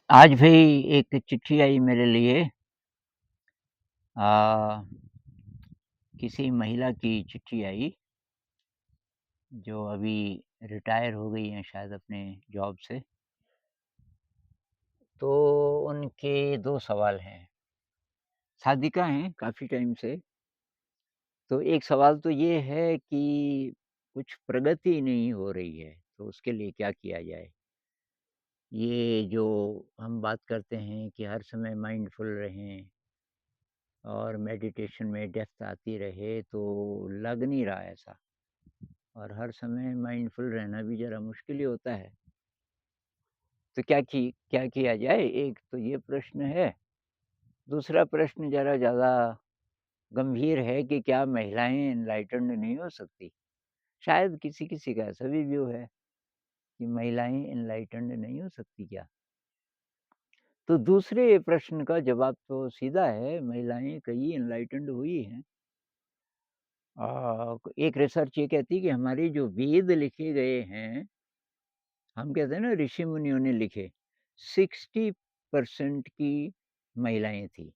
आज भी एक चिट्ठी आई मेरे लिए। आ, किसी महिला की चिट्ठी आई जो अभी रिटायर हो गई हैं शायद अपने जॉब से। तो उनके 2 सवाल हैं। सादिका हैं काफ़ी टाइम से। तो एक सवाल तो ये है कि कुछ प्रगति नहीं हो रही है, तो उसके लिए क्या किया जाए? ये जो हम बात करते हैं कि हर समय माइंडफुल रहें और मेडिटेशन में डेप्थ आती रहे, तो लग नहीं रहा ऐसा। और हर समय माइंडफुल रहना भी ज़रा मुश्किल ही होता है। तो क्या किया जाए? एक तो ये प्रश्न है। दूसरा प्रश्न ज़रा ज़्यादा गंभीर है कि क्या महिलाएँ एनलाइटेंड नहीं हो सकती? शायद किसी-किसी का ऐसा भी व्यू है कि महिलाएँ एनलाइटेंड नहीं हो सकती क्या? तो दूसरे प्रश्न का जवाब तो सीधा है, महिलाएँ कई एनलाइटेंड हुई हैं। एक रिसर्च ये कहती है कि हमारे जो वेद लिखे गए हैं, हम कहते हैं ना ऋषि मुनियों ने लिखे, 60% की महिलाएँ थी।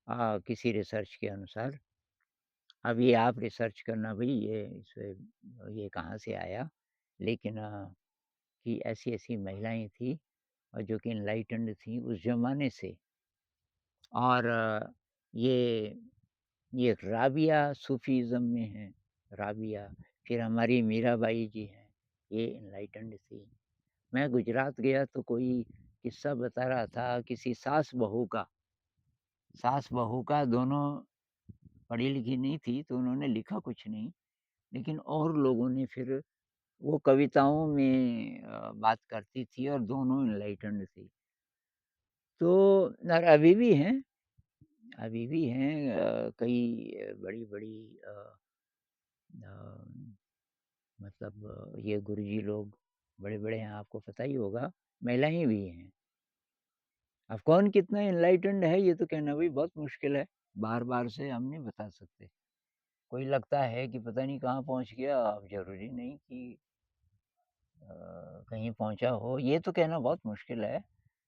किसी रिसर्च के अनुसार। अब ये आप रिसर्च करना भई ये कहाँ से आया? लेकिन कि ऐसी-ऐसी महिलाएँ थी और जो कि एनलाइटेंड थी उस ज़माने से। और ये ये राबिया सूफ़ीज़्म में है, राबिया। फिर हमारी मीराबाई जी हैं, ये एनलाइटेंड थी। मैं गुजरात गया तो कोई किस्सा बता रहा था किसी सास-बहू का दोनों पढ़ी-लिखी नहीं थी, तो उन्होंने लिखा कुछ नहीं, लेकिन और लोगों ने फिर वो कविताओं में बात करती थी और दोनों एनलाइटेंड थी। तो और अभी भी हैं कई बड़ी-बड़ी अ, मतलब ये गुरुजी लोग बड़े-बड़े हैं, आपको पता ही होगा, महिलाएँ भी हैं। अब कौन कितना एनलाइटेंड है ये तो कहना भी बहुत मुश्किल है, बार-बार से हम नहीं बता सकते। कोई लगता है कि पता नहीं कहाँ पहुँच गया, अब ज़रूरी नहीं कि कहीं पहुँचा हो, ये तो कहना बहुत मुश्किल है।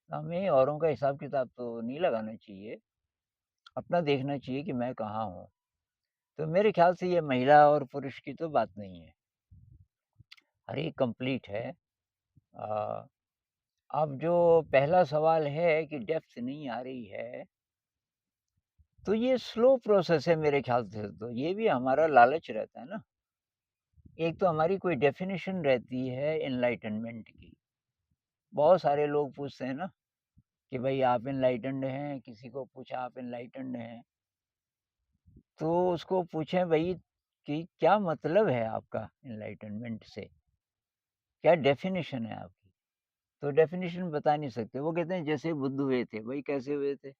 हमें औरों का हिसाब-किताब तो नहीं लगाना चाहिए, अपना देखना चाहिए कि मैं कहाँ हूँ। तो मेरे ख़्याल से ये महिला और पुरुष की तो बात नहीं है, हर एक कंप्लीट है। अ, अब जो पहला सवाल है कि डेप्थ नहीं आ रही है, तो ये स्लो प्रोसेस है मेरे ख़्याल से तो, ये भी हमारा लालच रहता है ना। एक तो हमारी कोई डेफ़िनिशन रहती है एनलाइटनमेंट की। बहुत सारे लोग पूछते हैं ना कि भई आप एनलाइटेंड हैं, किसी को पूछा आप एनलाइटेंड हैं, तो उसको पूछें भई कि क्या मतलब है आपका एनलाइटनमेंट से? क्या डेफ़िनिशन है आपकी? तो डेफ़िनिशन बता नहीं सकते। वो कहते हैं जैसे बुद्ध हुए थे, भई कैसे हुए थे?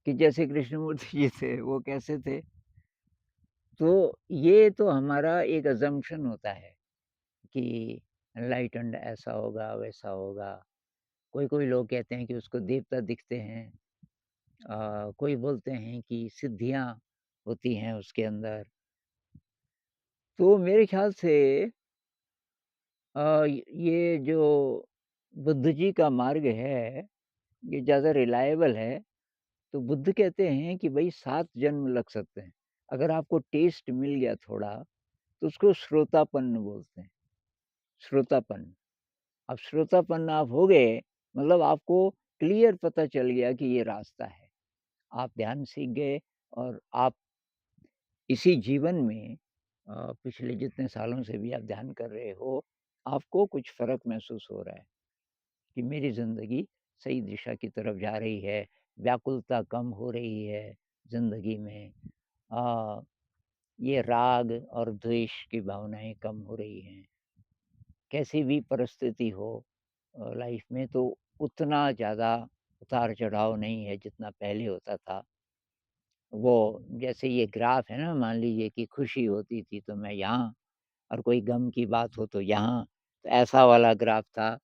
कि जैसे कृष्णमूर्ति जी थे, वो कैसे थे? तो ये तो हमारा एक असम्पशन होता है कि एनलाइटेंड ऐसा होगा, वैसा होगा। कोई-कोई लोग कहते हैं कि उसको देवता दिखते हैं। कोई बोलते हैं कि सिद्धियाँ होती हैं उसके अंदर। तो मेरे ख़्याल से ये जो बुद्ध जी का मार्ग है, ये ज़्यादा रिलाएबल है। तो बुद्ध कहते हैं कि भई 7 जन्म लग सकते हैं। अगर आपको टेस्ट मिल गया थोड़ा, तो उसको श्रोतापन्न बोलते हैं, श्रोतापन्न। अब श्रोतापन्न आप हो गए, मतलब आपको क्लियर पता चल गया कि ये रास्ता है। आप ध्यान सीख गए और आप इसी जीवन में पिछले जितने सालों से भी आप ध्यान कर रहे हो, आपको कुछ फ़र्क महसूस हो रहा है कि मेरी ज़िंदगी सही दिशा की तरफ जा रही है, व्याकुलता कम हो रही है ज़िंदगी में। अ, ये राग और द्वेष की भावनाएँ कम हो रही हैं। कैसी भी परिस्थिति हो लाइफ़ में तो उतना ज़्यादा उतार-चढ़ाव नहीं है जितना पहले होता था। वो जैसे ये ग्राफ है ना, मान लीजिए कि खुशी होती थी तो मैं यहाँ और कोई गम की बात हो तो यहाँ, तो ऐसा वाला ग्राफ था,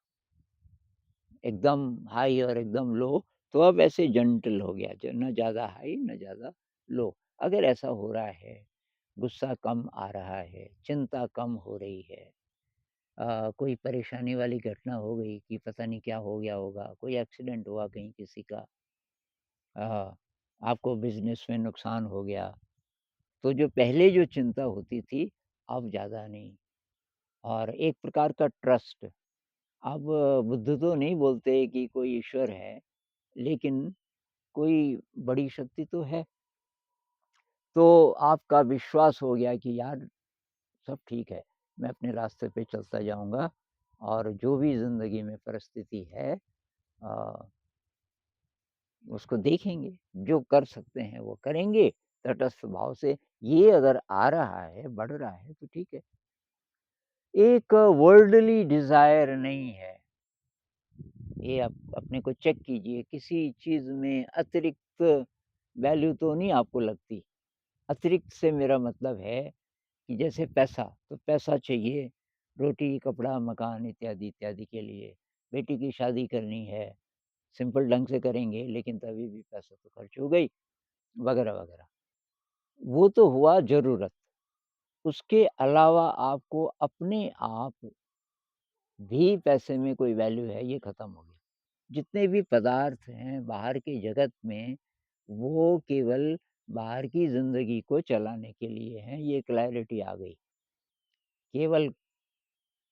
एकदम हाई और एकदम लो। तो अब ऐसे जेंटल हो गया, ज ना ज़्यादा हाई, ना ज़्यादा लो। अगर ऐसा हो रहा है, गुस्सा कम आ रहा है, चिंता कम हो रही है, कोई परेशानी वाली घटना हो गई कि पता नहीं क्या हो गया होगा, कोई एक्सीडेंट हुआ कहीं किसी का, अ, आपको बिज़नेस में नुकसान हो गया, तो जो पहले जो चिंता होती थी, अब ज़्यादा नहीं। और एक प्रकार का ट्रस्ट, अब बुद्ध तो नहीं बोलते कि कोई ईश्वर है, लेकिन कोई बड़ी शक्ति तो है। तो आपका विश्वास हो गया कि यार सब ठीक है, मैं अपने रास्ते पे चलता जाऊँगा और जो भी ज़िंदगी में परिस्थिति है अ, उसको देखेंगे, जो कर सकते हैं वो करेंगे, तटस्थ भाव से। ये अगर आ रहा है, बढ़ रहा है तो ठीक है। एक वर्ल्डली डिज़ायर नहीं है, ये आप अपने को चेक कीजिए, किसी चीज़ में अतिरिक्त वैल्यू तो नहीं आपको लगती। अतिरिक्त से मेरा मतलब है कि जैसे पैसा, तो पैसा चाहिए रोटी, कपड़ा, मकान इत्यादि, इत्यादि के लिए। बेटी की शादी करनी है, सिंपल ढंग से करेंगे लेकिन तभी भी पैसा तो खर्च हो गई, वगैरह-वगैरह। वो तो हुआ ज़रूरत, उसके अलावा आपको अपने आप भी पैसे में कोई वैल्यू है, ये ख़त्म हो गया। जितने भी पदार्थ हैं बाहर के जगत में, वो केवल बाहर की ज़िंदगी को चलाने के लिए हैं, ये क्लैरिटी आ गई। केवल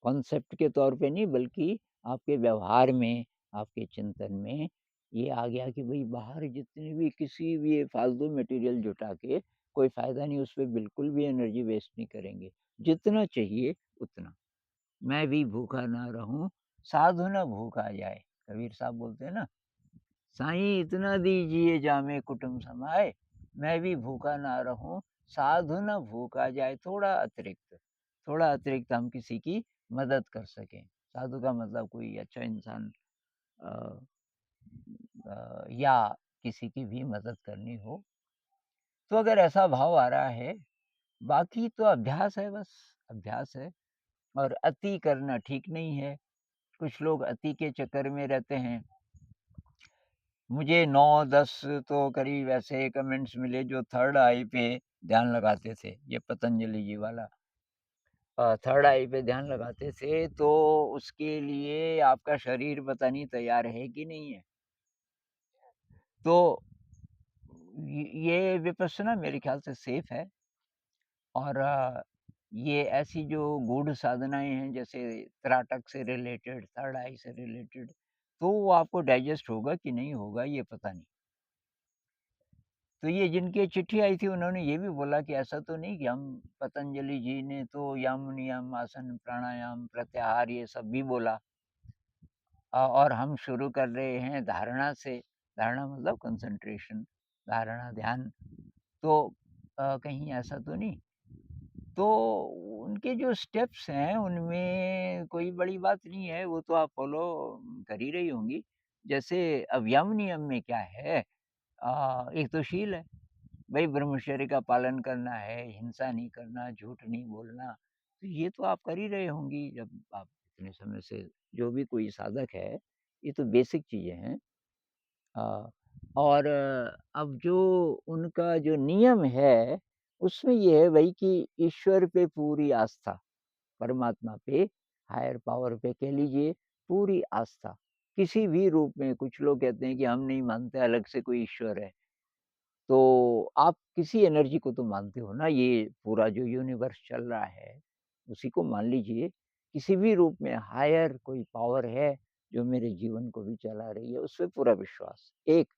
कॉन्सेप्ट के तौर पे नहीं बल्कि आपके व्यवहार में, आपके चिंतन में ये आ गया कि भई बाहर जितने भी किसी भी ये फालतू मटेरियल जुटा के कोई फ़ायदा नहीं, उसपे बिल्कुल भी एनर्जी वेस्ट नहीं करेंगे। जितना चाहिए उतना। मैं भी भूखा ना रहूँ, साधु न भूखा जाए। कबीर साहब बोलते हैं ना, साईं इतना दीजिए जामे कुटुम्ब समाए, मैं भी भूखा ना रहूँ, साधु न भूखा जाए। थोड़ा अतिरिक्त हम किसी की मदद कर सकें। साधु का मतलब कोई अच्छा इंसान अ या किसी की भी मदद करनी हो, तो अगर ऐसा भाव आ रहा है, बाकी तो अभ्यास है बस, अभ्यास है। और अति करना ठीक नहीं है। कुछ लोग अति के चक्कर में रहते हैं। मुझे 9-10 तो करीब ऐसे कमेंट्स मिले जो थर्ड आई पे ध्यान लगाते थे, ये पतंजलि जी वाला। थर्ड आई पे ध्यान लगाते थे तो उसके लिए आपका शरीर पता नहीं तैयार है कि नहीं है। तो ये विपश्यना मेरे ख़्याल से सेफ़ है। और ये ऐसी जो गूढ़ साधनाएँ हैं जैसे त्राटक से रिलेटेड, थर्ड आई से रिलेटेड, तो वो आपको डाइजेस्ट होगा कि नहीं होगा ये पता नहीं। तो ये जिनकी चिट्ठी आई थी उन्होंने ये भी बोला कि ऐसा तो नहीं कि हम पतंजलि जी ने तो यम, नियम, आसन, प्राणायाम, प्रत्याहार ये सब भी बोला और हम शुरू कर रहे हैं धारणा से। धारणा मतलब कंसंट्रेशन, धारणा, ध्यान। तो कहीं ऐसा तो नहीं? तो उनके जो स्टेप्स हैं उनमें कोई बड़ी बात नहीं है, वो तो आप फ़ॉलो कर ही रही होंगी। जैसे अब यम नियम में क्या है, एक तो शील है, भई ब्रह्मचर्य का पालन करना है, हिंसा नहीं करना, झूठ नहीं बोलना, तो ये तो आप कर ही रहे होंगी जब आप इतने समय से जो भी कोई साधक है, ये तो बेसिक चीज़ें हैं। अ, और अब जो उनका जो नियम है, उसमें ये है भई कि ईश्वर पे पूरी आस्था, परमात्मा पे, हायर पावर पे कह लीजिए पूरी आस्था। किसी भी रूप में कुछ लोग कहते हैं कि हम नहीं मानते अलग से कोई ईश्वर है। तो आप किसी एनर्जी को तो मानते हो ना, ये पूरा जो यूनिवर्स चल रहा है, उसी को मान लीजिए। किसी भी रूप में हायर कोई पावर है, जो मेरे जीवन को भी चला रही है, उस पे पूरा विश्वास, एक।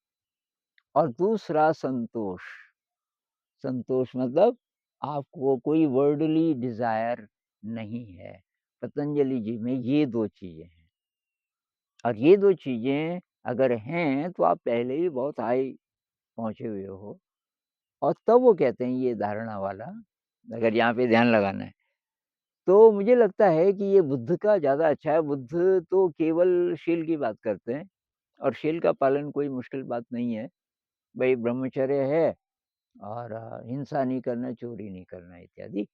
और दूसरा संतोष, संतोष मतलब आपको कोई वर्ल्डली डिज़ायर नहीं है। पतंजलि जी में ये 2 चीज़ें हैं और ये 2 चीज़ें अगर हैं, तो आप पहले ही बहुत हाई पहुँचे हुए हो। और तब वो कहते हैं ये धारणा वाला, अगर यहाँ पे ध्यान लगाना है। तो मुझे लगता है कि ये बुद्ध का ज़्यादा अच्छा है, बुद्ध तो केवल शील की बात करते हैं और शील का पालन कोई मुश्किल बात नहीं है। भई ब्रह्मचर्य है और हिंसा नहीं करना, चोरी नहीं करना इत्यादि।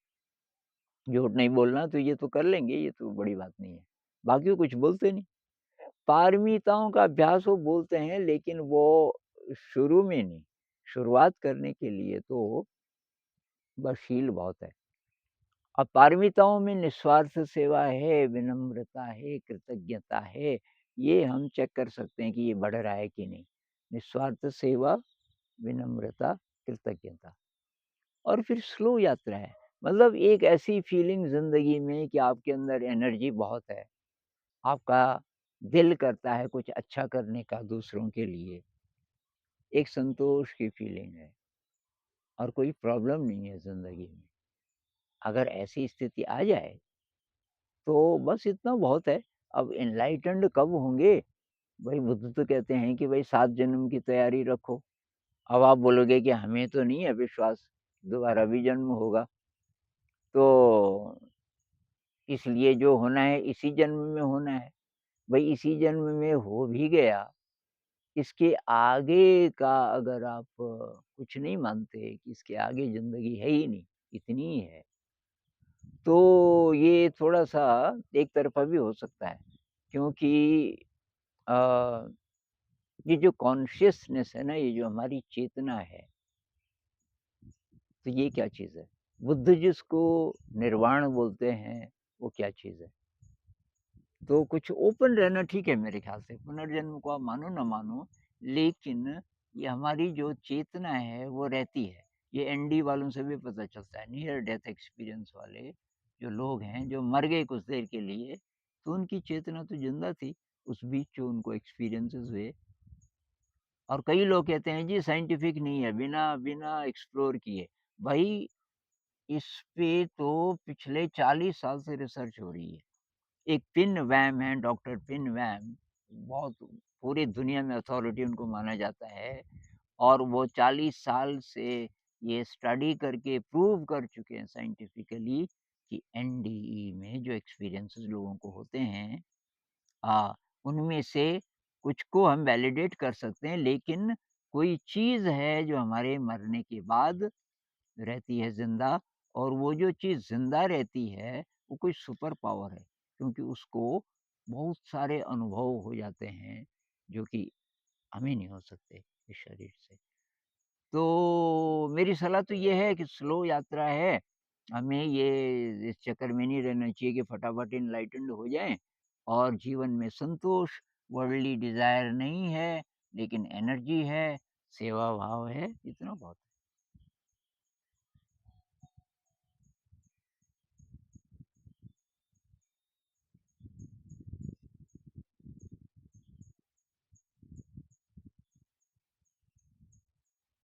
झूठ नहीं बोलना तो ये तो कर लेंगे, ये तो बड़ी बात नहीं है। बाकी वो कुछ बोलते नहीं। पारमिताओं का अभ्यास वो बोलते हैं लेकिन वो शुरू में नहीं, शुरुआत करने के लिए तो बस शील बहुत है। अब पारमिताओं में निस्वार्थ सेवा है, विनम्रता है, कृतज्ञता है, ये हम चेक कर सकते हैं कि ये बढ़ रहा है कि नहीं। निस्वार्थ सेवा, विनम्रता, कृतज्ञता और फिर स्लो यात्रा है। मतलब एक ऐसी फीलिंग ज़िंदगी में कि आपके अंदर एनर्जी बहुत है, आपका दिल करता है कुछ अच्छा करने का दूसरों के लिए, एक संतोष की फीलिंग है और कोई प्रॉब्लम नहीं है ज़िंदगी में। अगर ऐसी स्थिति आ जाए तो बस इतना बहुत है। अब एनलाइटेंड कब होंगे? भई बुद्ध तो कहते हैं कि भई 7 जन्म की तैयारी रखो। अब आप बोलोगे कि हमें तो नहीं है विश्वास, दोबारा भी जन्म होगा। तो इसलिए जो होना है इसी जन्म में होना है। भई इसी जन्म में हो भी गया, इसके आगे का अगर आप कुछ नहीं मानते कि इसके आगे ज़िंदगी है ही नहीं, इतनी ही है। तो ये थोड़ा-सा एक तरफ़ा भी हो सकता है क्योंकि अ, ये जो कॉन्शियसनेस है ना, ये जो हमारी चेतना है, तो ये क्या चीज़ है? बुद्ध जिसको निर्वाण बोलते हैं, वो क्या चीज़ है? तो कुछ ओपन रहना ठीक है मेरे ख़्याल से, पुनर्जन्म को आप मानो ना मानो, लेकिन ये हमारी जो चेतना है वो रहती है। ये एनडी वालों से भी पता चलता है, नियर डेथ एक्सपीरियंस वाले जो लोग हैं, जो मर गए कुछ देर के लिए, तो उनकी चेतना तो ज़िंदा थी, उस बीच जो उनको एक्सपीरियंसेस हुए और कई लोग कहते हैं जी साइंटिफिक नहीं है, बिना बिना एक्सप्लोर किए। भाई इस पे तो पिछले 40 साल से रिसर्च हो रही है। एक पिन वैम है, डॉक्टर पिन वैम, बहुत पूरी दुनिया में अथॉरिटी उनको माना जाता है और वो 40 साल से ये स्टडी करके प्रूव कर चुके हैं साइंटिफिकली कि एनडीई में जो एक्सपीरियंसेस लोगों को होते हैं उनमें से कुछ को हम वैलिडेट कर सकते हैं, लेकिन कोई चीज़ है जो हमारे मरने के बाद रहती है ज़िंदा और वो जो चीज़ ज़िंदा रहती है, वो कोई सुपर पावर है, क्योंकि उसको बहुत सारे अनुभव हो जाते हैं, जो कि हमें नहीं हो सकते इस शरीर से। तो मेरी सलाह तो ये है कि स्लो यात्रा है, हमें ये इस चक्कर में नहीं रहना चाहिए कि फटाफट एनलाइटेंड हो जाएँ और जीवन में संतोष, वर्ल्डली डिज़ायर नहीं है, लेकिन एनर्जी है, सेवा भाव है, इतना बहुत है।